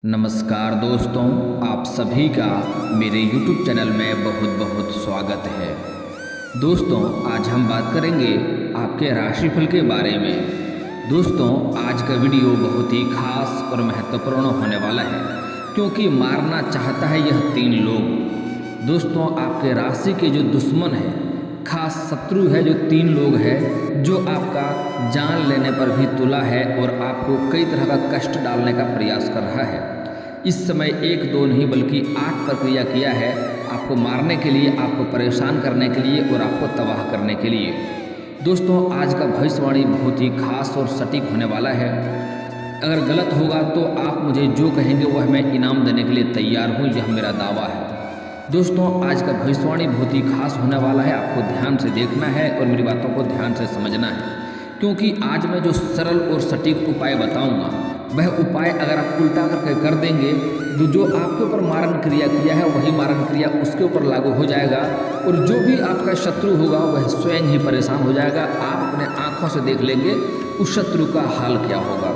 नमस्कार दोस्तों, आप सभी का मेरे YouTube चैनल में बहुत बहुत स्वागत है। दोस्तों, आज हम बात करेंगे आपके राशिफल के बारे में। दोस्तों, आज का वीडियो बहुत ही खास और महत्वपूर्ण होने वाला है क्योंकि मारना चाहता है यह 3 लोग। दोस्तों, आपके राशि के जो दुश्मन है, खास शत्रु है, जो 3 लोग हैं जो आपका जान लेने पर भी तुला है और आपको कई तरह का कष्ट डालने का प्रयास कर रहा है। इस समय 1-2 नहीं बल्कि 8 प्रक्रिया किया है आपको मारने के लिए, आपको परेशान करने के लिए और आपको तबाह करने के लिए। दोस्तों, आज का भविष्यवाणी बहुत ही खास और सटीक होने वाला है। अगर गलत होगा तो आप मुझे जो कहेंगे वह मैं इनाम देने के लिए तैयार हूँ, यह मेरा दावा है। दोस्तों, आज का भविष्यवाणी बहुत ही खास होने वाला है, आपको ध्यान से देखना है और मेरी बातों को ध्यान से समझना है क्योंकि आज मैं जो सरल और सटीक उपाय बताऊंगा वह उपाय अगर आप उल्टा करके कर देंगे तो जो आपके ऊपर मारण क्रिया किया है वही मारण क्रिया उसके ऊपर लागू हो जाएगा और जो भी आपका शत्रु होगा वह स्वयं ही परेशान हो जाएगा। आप अपने आँखों से देख लेंगे उस शत्रु का हाल क्या होगा।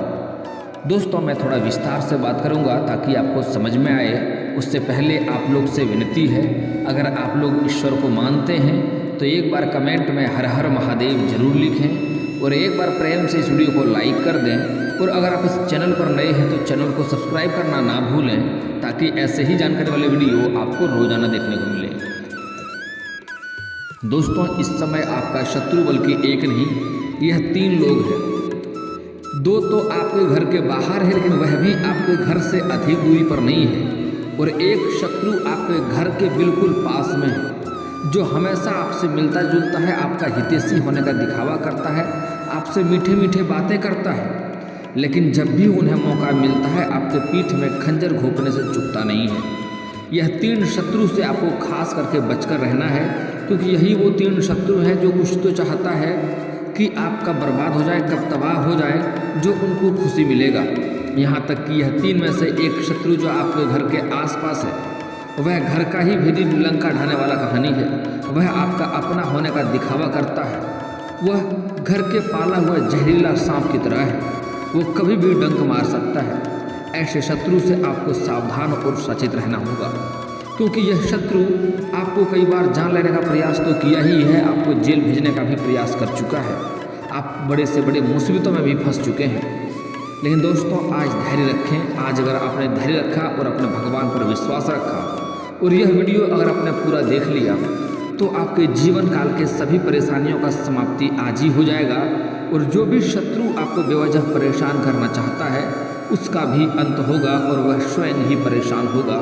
दोस्तों, मैं थोड़ा विस्तार से बात करूंगा ताकि आपको समझ में आए। उससे पहले आप लोग से विनती है, अगर आप लोग ईश्वर को मानते हैं तो एक बार कमेंट में हर हर महादेव जरूर लिखें और एक बार प्रेम से इस वीडियो को लाइक कर दें। और अगर आप इस चैनल पर नए हैं तो चैनल को सब्सक्राइब करना ना भूलें ताकि ऐसे ही जानकारी वाले वीडियो आपको रोजाना देखने को मिले। दोस्तों, इस समय आपका शत्रु बल्कि एक नहीं, यह 3 लोग हैं। 2 तो आपके घर के बाहर है लेकिन वह भी आपके घर से अधिक दूरी पर नहीं है और एक शत्रु आपके घर के बिल्कुल पास में है जो हमेशा आपसे मिलता जुलता है, आपका हितैषी होने का दिखावा करता है, आपसे मीठे मीठे बातें करता है, लेकिन जब भी उन्हें मौका मिलता है आपके पीठ में खंजर घोंपने से चूकता नहीं है। यह 3 शत्रु से आपको खास करके बचकर रहना है क्योंकि यही वो 3 शत्रु हैं जो कुछ तो चाहता है कि आप कब बर्बाद हो जाए, कब तबाह हो जाए, जो उनको खुशी मिलेगा। यहाँ तक कि यह 3 में से एक शत्रु जो आपके घर के आसपास है वह घर का ही भेदी लंका ढाने वाला कहानी है। वह आपका अपना होने का दिखावा करता है, वह घर के पाला हुआ जहरीला सांप की तरह है, वो कभी भी डंक मार सकता है। ऐसे शत्रु से आपको सावधान और सचेत रहना होगा क्योंकि यह शत्रु आपको कई बार जान लेने का प्रयास तो किया ही है, आपको जेल भेजने का भी प्रयास कर चुका है, आप बड़े से बड़े मुसीबतों में भी फंस चुके हैं। लेकिन दोस्तों, आज धैर्य रखें। आज अगर आपने धैर्य रखा और अपने भगवान पर विश्वास रखा और यह वीडियो अगर आपने पूरा देख लिया तो आपके जीवन काल के सभी परेशानियों का समाप्ति आज ही हो जाएगा और जो भी शत्रु आपको बेवजह परेशान करना चाहता है उसका भी अंत होगा और वह स्वयं ही परेशान होगा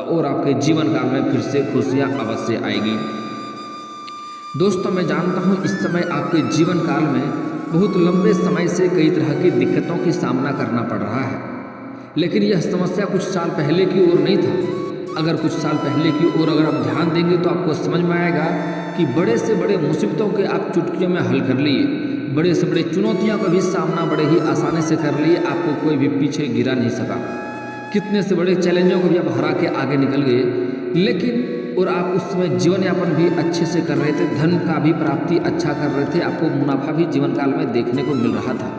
और आपके जीवन काल में फिर से खुशियाँ अवश्य आएगी। दोस्तों, मैं जानता हूँ इस समय आपके जीवन काल में बहुत लंबे समय से कई तरह की दिक्कतों की सामना करना पड़ रहा है, लेकिन यह समस्या कुछ साल पहले की ओर नहीं था। अगर कुछ साल पहले की ओर अगर आप ध्यान देंगे तो आपको समझ में आएगा कि बड़े से बड़े मुसीबतों के आप चुटकियों में हल कर लिए, बड़े से बड़े चुनौतियों का भी सामना बड़े ही आसानी से कर लिए, आपको कोई भी पीछे गिरा नहीं सका। कितने से बड़े चैलेंजों को भी आप हरा के आगे निकल गए, लेकिन और आप उस समय जीवन यापन भी अच्छे से कर रहे थे, धन का भी प्राप्ति अच्छा कर रहे थे, आपको मुनाफा भी जीवन काल में देखने को मिल रहा था।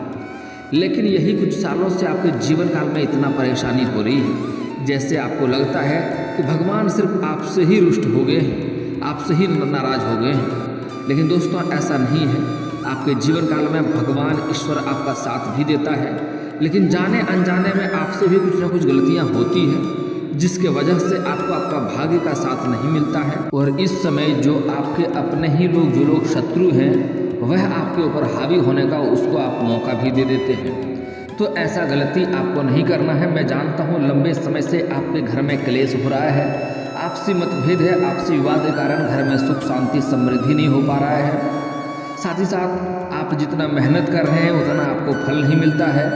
लेकिन यही कुछ सालों से आपके जीवन काल में इतना परेशानी हो रही है जैसे आपको लगता है कि भगवान सिर्फ आपसे ही रुष्ट हो गए हैं, आपसे ही नाराज हो गए हैं। लेकिन दोस्तों, ऐसा नहीं है। आपके जीवन काल में भगवान ईश्वर आपका साथ भी देता है, लेकिन जाने अनजाने में आपसे भी कुछ ना कुछ गलतियां होती हैं जिसके वजह से आपको आपका भाग्य का साथ नहीं मिलता है और इस समय जो आपके अपने ही लोग, जो लोग शत्रु हैं, वह आपके ऊपर हावी होने का उसको आप मौका भी दे देते हैं। तो ऐसा गलती आपको नहीं करना है। मैं जानता हूँ लंबे समय से आपके घर में क्लेश हो रहा है, आपसी मतभेद है, आपसी विवाद के कारण घर में सुख शांति समृद्धि नहीं हो पा रहा है। साथ ही साथ आप जितना मेहनत कर रहे हैं उतना आपको फल नहीं मिलता है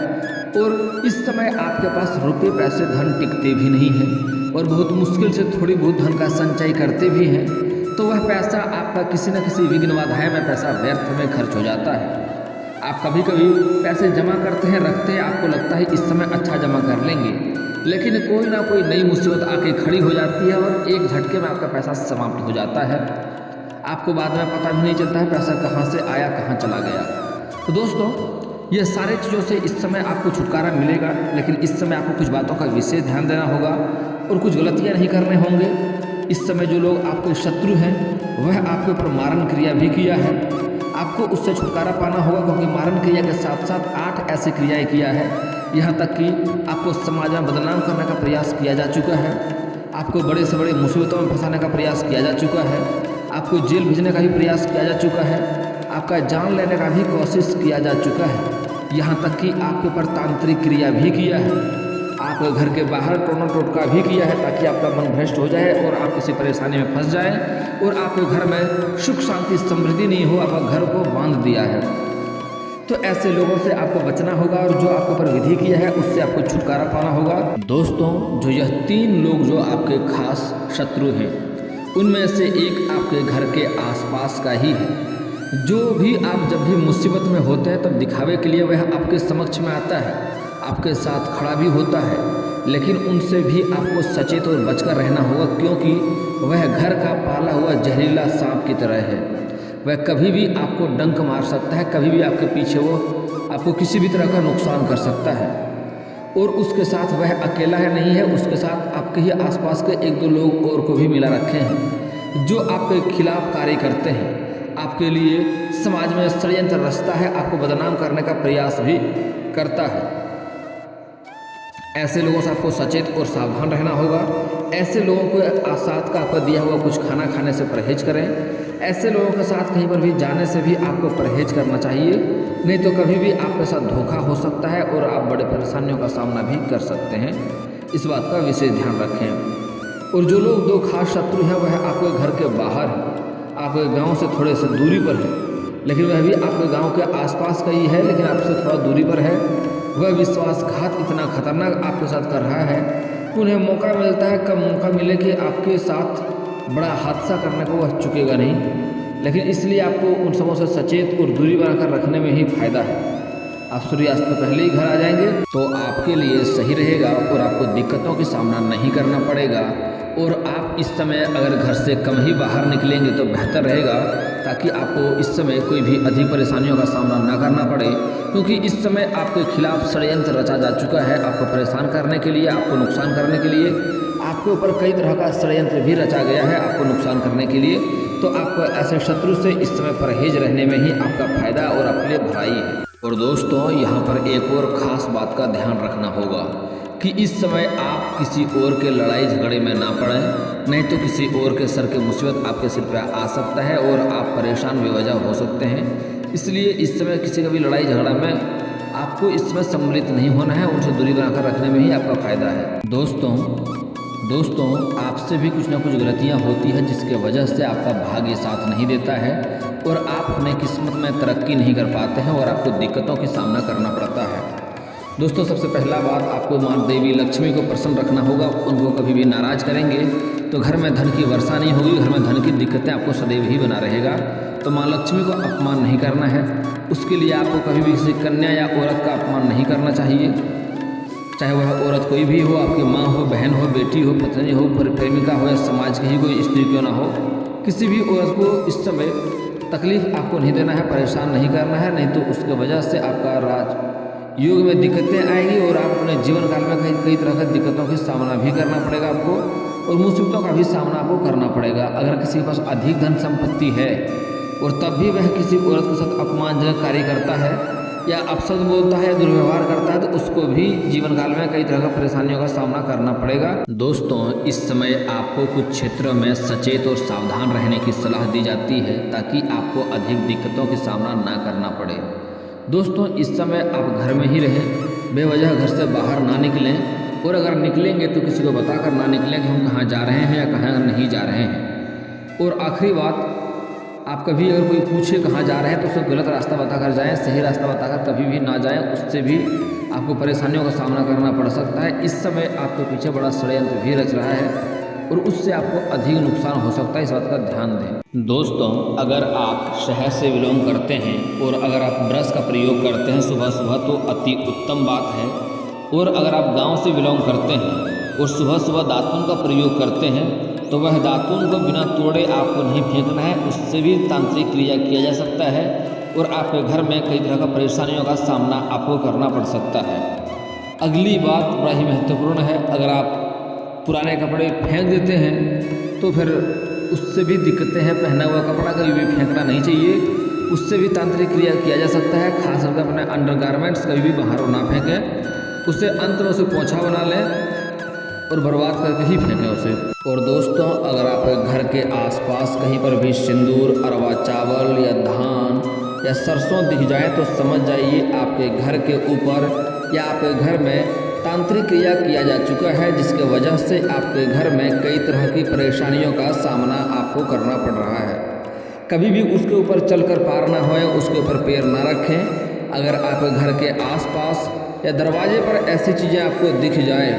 और इस समय आपके पास रुपये पैसे धन टिकते भी नहीं हैं और बहुत मुश्किल से थोड़ी बहुत धन का संचय करते भी हैं तो वह पैसा आपका किसी न किसी विघ्न बाधाएं में पैसा व्यर्थ में खर्च हो जाता है। आप कभी कभी पैसे जमा करते हैं, रखते हैं, आपको लगता है इस समय अच्छा जमा कर लेंगे, लेकिन कोई ना कोई नई मुसीबत आके खड़ी हो जाती है और एक झटके में आपका पैसा समाप्त हो जाता है। आपको बाद में पता भी नहीं चलता है पैसा कहाँ से आया, कहाँ चला गया। तो दोस्तों, यह सारी चीज़ों से इस समय आपको छुटकारा मिलेगा, लेकिन इस समय आपको कुछ बातों का विशेष ध्यान देना होगा और कुछ गलतियाँ नहीं करने होंगे। इस समय जो लोग आपके शत्रु हैं वह आपके ऊपर मारण क्रिया भी किया है, आपको उससे छुटकारा पाना होगा, क्योंकि मारण क्रिया के साथ साथ 8 ऐसी क्रियाएँ किया है। यहाँ तक कि आपको समाज में बदनाम करने का प्रयास किया जा चुका है, आपको बड़े से बड़े मुसीबतों में फंसाने का प्रयास किया जा चुका है, आपको जेल भेजने का भी प्रयास किया जा चुका है, आपका जान लेने का भी कोशिश किया जा चुका है। यहाँ तक कि आपके ऊपर तांत्रिक क्रिया भी किया है, आपके घर के बाहर टोना टोटका भी किया है, ताकि आपका मन भ्रष्ट हो जाए और आप किसी परेशानी में फंस जाए और आपके घर में सुख शांति समृद्धि नहीं हो, आपका घर को बांध दिया है। तो ऐसे लोगों से आपको बचना होगा और जो आपके ऊपर विधि किया है उससे आपको छुटकारा पाना होगा। दोस्तों, जो यह 3 लोग जो आपके खास शत्रु हैं, उनमें से एक आपके घर के आसपास का ही है। जो भी आप जब भी मुसीबत में होते हैं तब दिखावे के लिए वह आपके समक्ष में आता है, आपके साथ खड़ा भी होता है, लेकिन उनसे भी आपको सचेत और बचकर रहना होगा, क्योंकि वह घर का पाला हुआ जहरीला सांप की तरह है। वह कभी भी आपको डंक मार सकता है, कभी भी आपके पीछे वो आपको किसी भी तरह का नुकसान कर सकता है। और उसके साथ वह अकेला है नहीं है, उसके साथ आपके ही आसपास के 1-2 लोग और को भी मिला रखे हैं, जो आपके खिलाफ कार्य करते हैं, आपके लिए समाज में षड्यंत्र रचता है, आपको बदनाम करने का प्रयास भी करता है। ऐसे लोगों से आपको सचेत और सावधान रहना होगा। ऐसे लोगों को साथ का आपका दिया हुआ कुछ खाना खाने से परहेज करें। ऐसे लोगों के साथ कहीं पर भी जाने से भी आपको परहेज करना चाहिए, नहीं तो कभी भी आपके साथ धोखा हो सकता है और आप बड़े परेशानियों का सामना भी कर सकते हैं। इस बात का विशेष ध्यान रखें। और जो लोग 2 खास शत्रु हैं वह आपके घर के बाहर है, आपके गांव से थोड़े से दूरी पर है, लेकिन वह भी आपके गांव के आसपास का ही है, लेकिन आपसे थोड़ा दूरी पर है। वह विश्वासघात इतना खतरनाक आपके साथ कर रहा है, उन्हें मौका मिलता है, कब मौका मिले कि आपके साथ बड़ा हादसा करने को वह चुकेगा नहीं। लेकिन इसलिए आपको उन सबों से सचेत और दूरी बनाकर रखने में ही फायदा है। आप सूर्यास्त से पहले ही घर आ जाएंगे तो आपके लिए सही रहेगा और आपको दिक्कतों का सामना नहीं करना पड़ेगा। और आप इस समय अगर घर से कम ही बाहर निकलेंगे तो बेहतर रहेगा, ताकि आपको इस समय कोई भी अधिक परेशानियों का सामना ना करना पड़े, क्योंकि इस समय आपके खिलाफ षड्यंत्र रचा जा चुका है, आपको परेशान करने के लिए, आपको नुकसान करने के लिए। आपके ऊपर कई तरह का षड्यंत्र भी रचा गया है आपको नुकसान करने के लिए। तो आपको ऐसे शत्रु से इस समय परहेज रहने में ही आपका फायदा और आपके लिए भलाई है। और दोस्तों, यहाँ पर एक और ख़ास बात का ध्यान रखना होगा कि इस समय आप किसी और के लड़ाई झगड़े में ना पड़ें, नहीं तो किसी और के सर के मुसीबत आपके सिर पर आ सकता है और आप परेशान बेवजह हो सकते हैं। इसलिए इस समय किसी का भी लड़ाई झगड़ा में आपको इस समय सम्मिलित नहीं होना है, उनसे दूरी बनाकर रखने में ही आपका फायदा है। दोस्तों, आपसे भी कुछ ना कुछ गलतियां होती है, जिसके वजह से आपका भाग्य साथ नहीं देता है और आप अपने किस्मत में तरक्की नहीं कर पाते हैं और आपको दिक्कतों का सामना करना पड़ता है। दोस्तों, सबसे पहला बात, आपको माँ देवी लक्ष्मी को प्रसन्न रखना होगा। उनको कभी भी नाराज करेंगे तो घर में धन की वर्षा नहीं होगी, घर में धन की दिक्कतें आपको सदैव ही बना रहेगा। तो माँ लक्ष्मी को अपमान नहीं करना है। उसके लिए आपको कभी भी किसी कन्या या औरत का अपमान नहीं करना चाहिए, चाहे वह औरत कोई भी हो, आपकी माँ हो, बहन हो, बेटी हो, पत्नी हो, प्रेमिका हो या समाज की ही कोई स्त्री क्यों ना हो, किसी भी औरत को इस समय तकलीफ आपको नहीं देना है, परेशान नहीं करना है, नहीं तो उसके वजह से आपका राज योग में दिक्कतें आएगी और आप अपने जीवन काल में कई तरह की दिक्कतों का सामना भी करना पड़ेगा आपको और मुसीबतों का भी सामना आपको करना पड़ेगा। अगर किसी के पास अधिक धन संपत्ति है और तब भी वह किसी औरत के साथ अपमानजनक कार्य करता है या अपशब्द बोलता है, दुर्व्यवहार करता है, तो उसको भी जीवन काल में कई तरह का परेशानियों का सामना करना पड़ेगा। दोस्तों, इस समय आपको कुछ क्षेत्रों में सचेत और सावधान रहने की सलाह दी जाती है, ताकि आपको अधिक दिक्कतों का सामना ना करना पड़े। दोस्तों, इस समय आप घर में ही रहें, बेवजह घर से बाहर ना निकलें और अगर निकलेंगे तो किसी को बताकर ना निकलें कि हम कहाँ जा रहे हैं या कहाँ नहीं जा रहे हैं। और आखिरी बात, आप कभी अगर कोई पूछे कहाँ जा रहे हैं तो उसे गलत रास्ता बताकर जाएं, सही रास्ता बताकर कभी भी ना जाएं, उससे भी आपको परेशानियों का सामना करना पड़ सकता है। इस समय आपके पीछे बड़ा षड्यंत्र भी रच रहा है और उससे आपको अधिक नुकसान हो सकता है, इस बात का ध्यान दें। दोस्तों, अगर आप शहर से बिलोंग करते हैं और अगर आप ब्रश का प्रयोग करते हैं सुबह सुबह तो अति उत्तम बात है। और अगर आप गाँव से बिलोंग करते हैं और सुबह सुबह दातुन का प्रयोग करते हैं तो वह दातुन को बिना तोड़े आपको नहीं फेंकना है, उससे भी तांत्रिक क्रिया किया जा सकता है और आपके घर में कई तरह का परेशानियों का सामना आपको करना पड़ सकता है। अगली बात बड़ा ही महत्वपूर्ण है, अगर आप पुराने कपड़े फेंक देते हैं तो फिर उससे भी दिक्कतें हैं। पहना हुआ कपड़ा कभी भी फेंकना नहीं चाहिए, उससे भी तांत्रिक क्रिया किया जा सकता है। खास करके अपने अंडरगारमेंट्स कभी भी बाहर ना फेंकें, उससे अंत में उसे पोंछा बना लें और बर्बाद करके ही फेंकें उसे। और दोस्तों, अगर आपके घर के आसपास कहीं पर भी सिंदूर, अरवा चावल या धान या सरसों दिख जाए तो समझ जाइए आपके घर के ऊपर या आपके घर में तांत्रिक क्रिया किया जा चुका है, जिसके वजह से आपके घर में कई तरह की परेशानियों का सामना आपको करना पड़ रहा है। कभी भी उसके ऊपर चलकर पार ना होए, उसके ऊपर पैर ना रखें। अगर आपके घर के आसपास या दरवाजे पर ऐसी चीज़ें आपको दिख जाए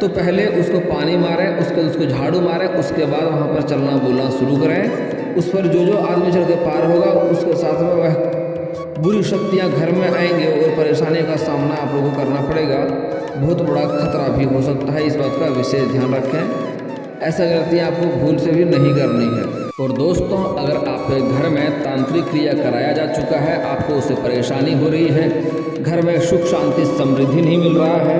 तो पहले उसको पानी मारें, उसको झाड़ू मारें, उसके बाद वहाँ पर चलना बोलना शुरू करें। उस पर जो आदमी चल के पार होगा उसके साथ में वह बुरी शक्तियाँ घर में आएंगे और परेशानी का सामना आप लोगों को करना पड़ेगा। बहुत बड़ा खतरा भी हो सकता है, इस बात का विशेष ध्यान रखें। ऐसा गलतियाँ आपको भूल से भी नहीं करनी है। और दोस्तों, अगर आपके घर में तांत्रिक क्रिया कराया जा चुका है, आपको उससे परेशानी हो रही है, घर में सुख शांति समृद्धि नहीं मिल रहा है,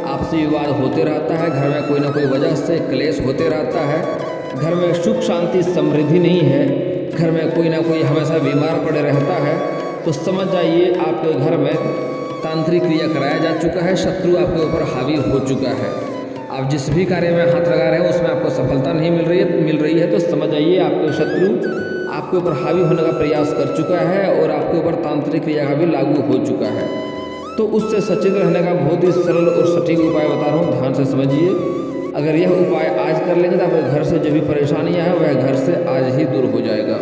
आपसी विवाद होते रहता है, घर में कोई ना कोई वजह से क्लेश होते रहता है, घर में सुख शांति समृद्धि नहीं है, घर में कोई ना कोई हमेशा बीमार पड़े रहता है, तो समझ जाइए आपके घर में तांत्रिक क्रिया कराया जा चुका है। शत्रु आपके ऊपर हावी हो चुका है। आप जिस भी कार्य में हाथ लगा रहे हैं उसमें आपको सफलता नहीं मिल रही है तो समझ जाइए आपके शत्रु आपके ऊपर हावी होने का प्रयास कर चुका है और आपके ऊपर तांत्रिक क्रिया का भी लागू हो चुका है। तो उससे सचेत रहने का बहुत ही सरल और सटीक उपाय बता रहा हूँ, ध्यान से समझिए। अगर यह उपाय आज कर लेंगे तो आपके घर से जो भी परेशानियाँ हैं वह घर से आज ही दूर हो जाएगा।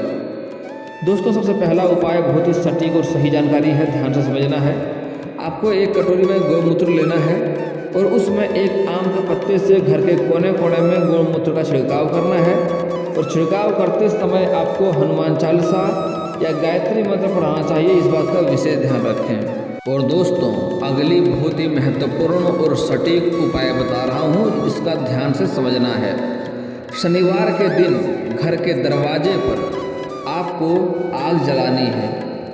दोस्तों, सबसे पहला उपाय बहुत ही सटीक और सही जानकारी है, ध्यान से समझना है। आपको एक कटोरी में गौमूत्र लेना है और उसमें एक आम के पत्ते से घर के कोने कोने में गौमूत्र का छिड़काव करना है। और छिड़काव करते समय आपको हनुमान चालीसा या गायत्री मंत्र पढ़ाना चाहिए, इस बात का विशेष ध्यान रखें। और दोस्तों, अगली बहुत ही महत्वपूर्ण और सटीक उपाय बता रहा हूँ, इसका ध्यान से समझना है। शनिवार के दिन घर के दरवाजे पर आपको आग जलानी है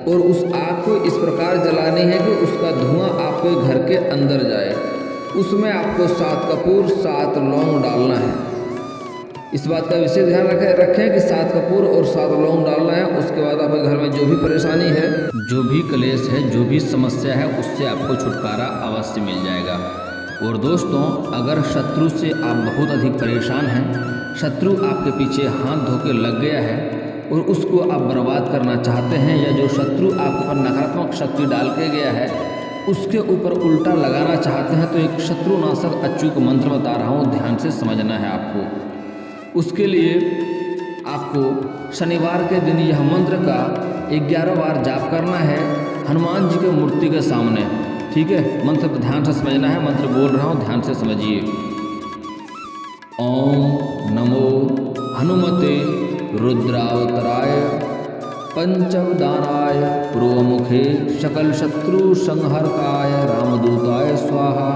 और उस आग को इस प्रकार जलानी है कि उसका धुआं आपके घर के अंदर जाए। उसमें आपको 7 कपूर 7 लौंग डालना है। इस बात का विशेष ध्यान रखें कि 7 कपूर और 7 लौंग डालना है। उसके बाद आपके घर में जो भी परेशानी है, जो भी क्लेश है, जो भी समस्या है, उससे आपको छुटकारा अवश्य मिल जाएगा। और दोस्तों, अगर शत्रु से आप बहुत अधिक परेशान हैं, शत्रु आपके पीछे हाथ धो के लग गया है और उसको आप बर्बाद करना चाहते हैं, या जो शत्रु आप पर नकारात्मक शक्ति डाल के गया है उसके ऊपर उल्टा लगाना चाहते हैं, तो एक शत्रुनाशक अचूक मंत्र बता रहा हूँ, ध्यान से समझना है आपको। उसके लिए आपको शनिवार के दिन यह मंत्र का 11 बार जाप करना है हनुमान जी के मूर्ति के सामने। ठीक है, मंत्र को ध्यान से समझना है। मंत्र बोल रहा हूँ, ध्यान से समझिए। ओम नमो हनुमते रुद्रावताराय पंचवदानाय पूर्वमुखे सकल शत्रु संहरकाय रामदूताय स्वाहा।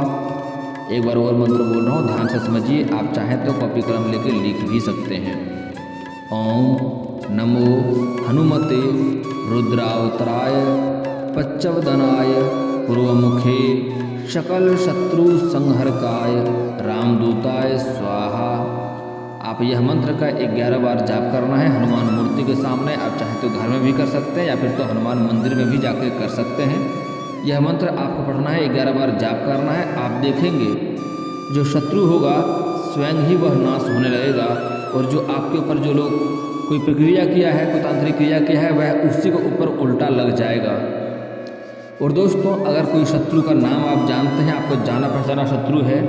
एक बार और मंत्र बोल रहा हूँ, ध्यान से समझिए। आप चाहें तो कॉपी कलम लेके लिख भी सकते हैं। ओम नमो हनुमते रुद्रावताराय पंचवदनाय पूर्वमुखे सकल शत्रु संहरकाय रामदूताय स्वाहा। आप यह मंत्र का 11 बार जाप करना है हनुमान मूर्ति के सामने। आप चाहे तो घर में भी कर सकते हैं या फिर तो हनुमान मंदिर में भी जाकर कर सकते हैं। यह मंत्र आपको पढ़ना है, 11 बार जाप करना है। आप देखेंगे जो शत्रु होगा स्वयं ही वह नाश होने लगेगा, और जो आपके ऊपर जो लोग कोई प्रक्रिया किया है, कोई तांत्रिक क्रिया किया है, वह उसी के ऊपर उल्टा लग जाएगा। और दोस्तों, अगर कोई शत्रु का नाम आप जानते हैं, आपको जाना पहचाना शत्रु है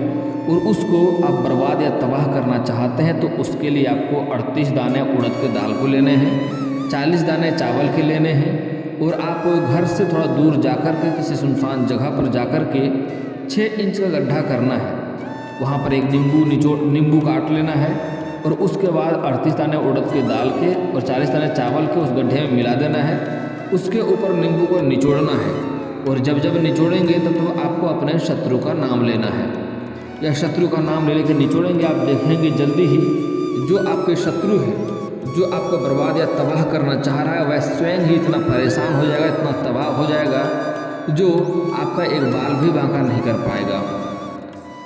और उसको आप बर्बाद या तबाह करना चाहते हैं, तो उसके लिए आपको 38 दाने उड़द के दाल को लेने हैं, 40 दाने चावल के लेने हैं, और आपको घर से थोड़ा दूर जाकर के किसी सुनसान जगह पर जाकर के 6 इंच का गड्ढा करना है। वहाँ पर एक नींबू काट लेना है और उसके बाद 38 दाने उड़द के दाल के और 40 दाने चावल के उस गड्ढे में मिला देना है। उसके ऊपर नींबू को निचोड़ना है, और जब जब निचोड़ेंगे तब आपको अपने शत्रु का नाम लेना है। या शत्रु का नाम ले लेकर निचोड़ेंगे, आप देखेंगे जल्दी ही जो आपके शत्रु हैं, जो आपको बर्बाद या तबाह करना चाह रहा है वह स्वयं ही इतना परेशान हो जाएगा, इतना तबाह हो जाएगा जो आपका एक बाल भी बांका नहीं कर पाएगा।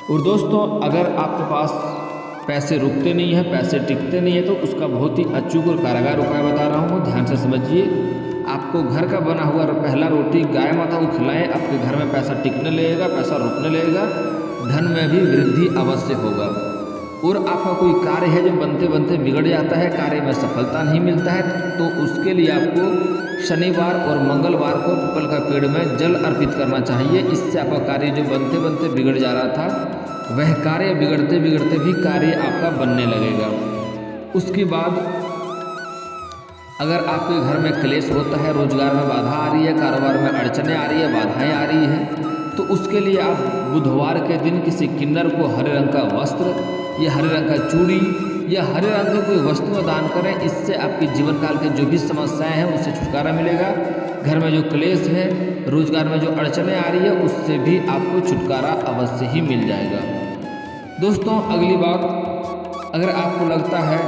और दोस्तों, अगर आपके पास पैसे रुकते नहीं हैं, पैसे टिकते नहीं हैं, तो उसका बहुत ही अचूक और कारगर उपाय बता रहा हूँ, ध्यान से समझिए। आपको घर का बना हुआ पहला रोटी गाय माता को खिलाएं, आपके घर में पैसा टिकने लगेगा, पैसा रुकने लगेगा, धन में भी वृद्धि अवश्य होगा। और आपका कोई कार्य है जो बनते बनते बिगड़ जाता है, कार्य में सफलता नहीं मिलता है, तो उसके लिए आपको शनिवार और मंगलवार को पीपल का पेड़ में जल अर्पित करना चाहिए। इससे आपका कार्य जो बनते बनते बिगड़ जा रहा था वह कार्य बिगड़ते बिगड़ते भी कार्य आपका बनने लगेगा। उसके बाद अगर आपके घर में क्लेश होता है, रोजगार में बाधा आ रही है, कारोबार में अड़चने आ रही है, बाधाएं आ रही हैं, तो उसके लिए आप बुधवार के दिन किसी किन्नर को हरे रंग का वस्त्र या हरे रंग का चूड़ी या हरे रंग की कोई वस्तु दान करें। इससे आपके जीवन काल के जो भी समस्याएं हैं उससे छुटकारा मिलेगा। घर में जो क्लेश है, रोजगार में जो अड़चने आ रही है, उससे भी आपको छुटकारा अवश्य ही मिल जाएगा। दोस्तों, अगली बात, अगर आपको लगता है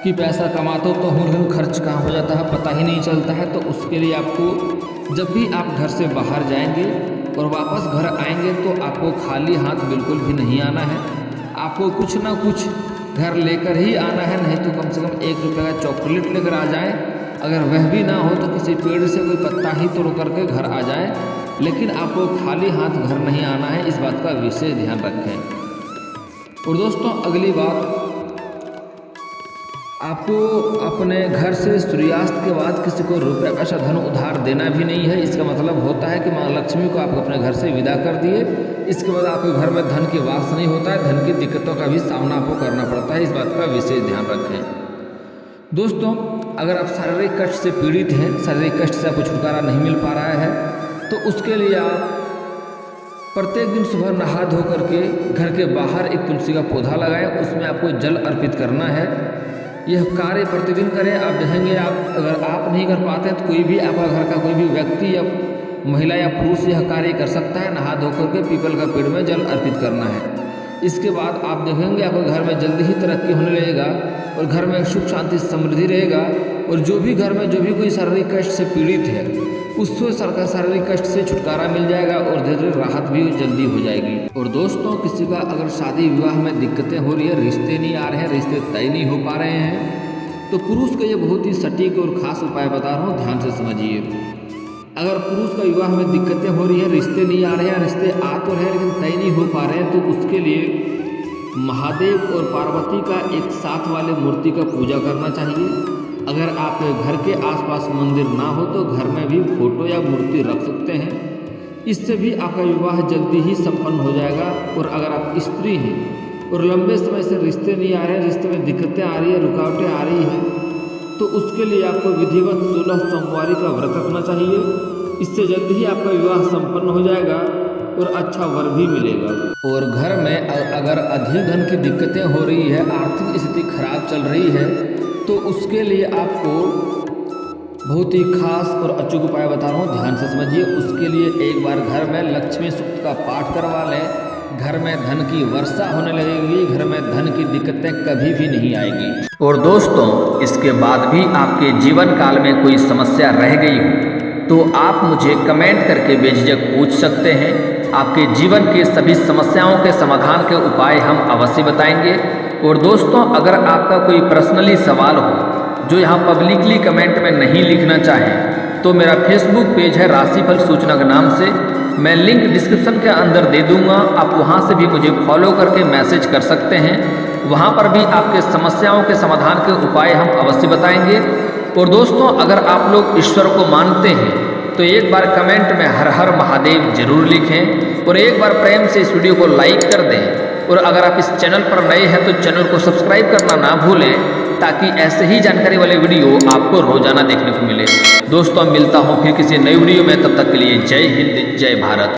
कि पैसा कमाते हो तो हुन खर्च कहाँ हो जाता है पता ही नहीं चलता है, तो उसके लिए आपको जब भी आप घर से बाहर जाएंगे और वापस घर आएंगे तो आपको खाली हाथ बिल्कुल भी नहीं आना है। आपको कुछ ना कुछ घर लेकर ही आना है, नहीं तो कम से कम 1 रुपये का चॉकलेट लेकर आ जाएं। अगर वह भी ना हो तो किसी पेड़ से कोई पत्ता ही तोड़ करके घर आ जाएं, लेकिन आपको खाली हाथ घर नहीं आना है, इस बात का विशेष ध्यान रखें। और दोस्तों, अगली बात, आपको अपने घर से सूर्यास्त के बाद किसी को रुपये पैसा धन उधार देना भी नहीं है। इसका मतलब होता है कि माँ लक्ष्मी को आप अपने घर से विदा कर दिए। इसके बाद आपके घर में धन की वास नहीं होता है, धन की दिक्कतों का भी सामना आपको करना पड़ता है, इस बात का विशेष ध्यान रखें। दोस्तों, अगर आप शारीरिक कष्ट से पीड़ित हैं, शारीरिक कष्ट से आपको छुटकारा नहीं मिल पा रहा है, तो उसके लिए आप प्रत्येक दिन सुबह नहा धो करके घर के बाहर एक तुलसी का पौधा लगाएं, उसमें आपको जल अर्पित करना है। यह कार्य प्रतिदिन करें। आप देखेंगे, आप अगर आप नहीं कर पाते हैं तो कोई भी आपका घर का कोई भी व्यक्ति या महिला या पुरुष यह कार्य कर सकता है। नहा धो करके पीपल का पेड़ में जल अर्पित करना है। इसके बाद आप देखेंगे आपके घर में जल्दी ही तरक्की होने लगेगा और घर में सुख शांति समृद्धि रहेगा। और जो भी घर में जो भी कोई शारीरिक कष्ट से पीड़ित है उससे शारीरिक कष्ट से छुटकारा मिल जाएगा और धीरे धीरे राहत भी जल्दी हो जाएगी। और दोस्तों, किसी का अगर शादी विवाह में दिक्कतें हो रही है, रिश्ते नहीं आ रहे हैं, रिश्ते तय नहीं हो पा रहे हैं, तो पुरुष का ये बहुत ही सटीक और खास उपाय बता रहा हूँ, ध्यान से समझिए। अगर पुरुष का विवाह में दिक्कतें हो रही है, रिश्ते नहीं आ रहे हैं, रिश्ते आ तो रहे लेकिन तय नहीं हो पा रहे हैं, तो उसके लिए महादेव और पार्वती का एक साथ वाले मूर्ति का पूजा करना चाहिए। अगर आपके घर के आसपास मंदिर ना हो तो घर में भी फोटो या मूर्ति रख सकते हैं। इससे भी आपका विवाह जल्दी ही संपन्न हो जाएगा। और अगर आप स्त्री हैं और लंबे समय से रिश्ते नहीं आ रहे हैं, रिश्ते में दिक्कतें आ रही है, रुकावटें आ रही हैं, तो उसके लिए आपको विधिवत 16 सोमवारी का व्रत रखना चाहिए। इससे जल्दी ही आपका विवाह संपन्न हो जाएगा और अच्छा वर भी मिलेगा। और घर में अगर अधिक धन की दिक्कतें हो रही है, आर्थिक स्थिति खराब चल रही है, तो उसके लिए आपको बहुत ही खास और अचूक उपाय बता रहा हूँ, ध्यान से समझिए। उसके लिए एक बार घर में लक्ष्मी सूक्त का पाठ करवा लें। घर में धन की वर्षा होने लगेगी, घर में धन की दिक्कतें कभी भी नहीं आएगी। और दोस्तों, इसके बाद भी आपके जीवन काल में कोई समस्या रह गई हो तो आप मुझे कमेंट करके बेझिझक पूछ सकते हैं। आपके जीवन के सभी समस्याओं के समाधान के उपाय हम अवश्य बताएंगे। और दोस्तों, अगर आपका कोई पर्सनली सवाल हो जो यहाँ पब्लिकली कमेंट में नहीं लिखना चाहें, तो मेरा फेसबुक पेज है राशिफल सूचना के नाम से, मैं लिंक डिस्क्रिप्शन के अंदर दे दूंगा। आप वहाँ से भी मुझे फॉलो करके मैसेज कर सकते हैं। वहाँ पर भी आपके समस्याओं के समाधान के उपाय हम अवश्य बताएंगे। और दोस्तों, अगर आप लोग ईश्वर को मानते हैं तो एक बार कमेंट में हर हर महादेव जरूर लिखें और एक बार प्रेम से इस वीडियो को लाइक कर दें। और अगर आप इस चैनल पर नए हैं तो चैनल को सब्सक्राइब करना ना भूलें, ताकि ऐसे ही जानकारी वाले वीडियो आपको रोजाना देखने को मिले। दोस्तों, मिलता हूँ फिर किसी नई वीडियो में, तब तक के लिए जय हिंद, जय भारत।